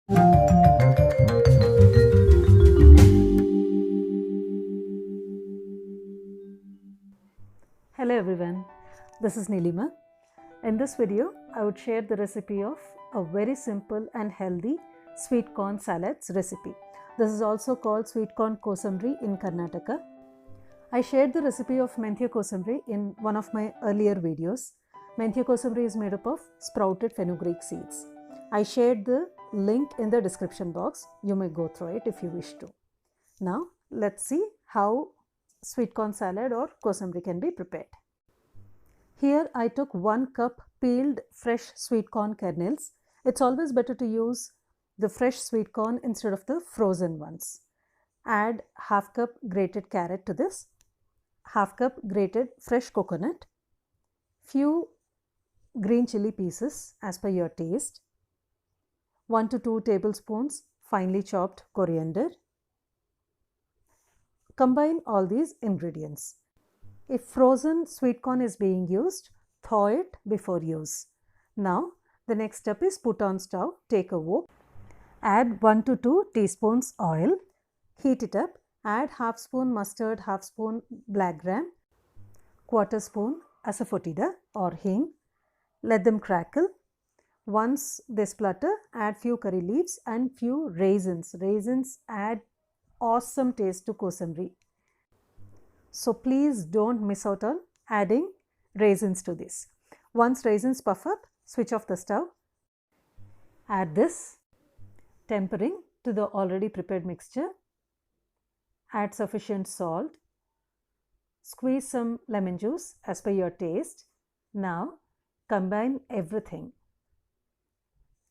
Hello everyone, this is Nilima. In this video, I would share the recipe of a very simple and healthy sweet corn salads recipe. This is also called Sweet Corn Kosambri in Karnataka. I shared the recipe of Menthya Kosambri in one of my earlier videos. Menthya Kosambri is made up of sprouted fenugreek seeds. I shared the link in the description box. You may go through it if you wish to. Now, let's see how sweet corn salad or kosambri can be prepared. Here I took 1 cup peeled fresh sweet corn kernels. It's always better to use the fresh sweet corn instead of the frozen ones. Add half cup grated carrot to this, half cup grated fresh coconut, few green chili pieces as per your taste, 1 to 2 tablespoons finely chopped coriander. Combine all these ingredients. If frozen sweet corn is being used, thaw it before use. Now, the next step is put on stove, take a wok, add 1 to 2 teaspoons oil, heat it up, add half spoon mustard, half spoon black gram, quarter spoon asafoetida or hing. Let them crackle. Once they splutter, add few curry leaves and few raisins. Raisins add awesome taste to kosambri. So please don't miss out on adding raisins to this. Once raisins puff up, switch off the stove. Add this tempering to the already prepared mixture. Add sufficient salt. Squeeze some lemon juice as per your taste. Now combine everything.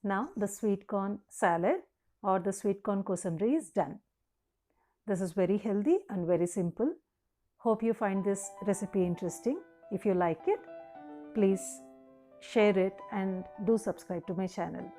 Now the sweet corn salad or the sweet corn kosambri is done. This is very healthy and very simple. Hope you find this recipe interesting. If you like it, please share it and do subscribe to my channel.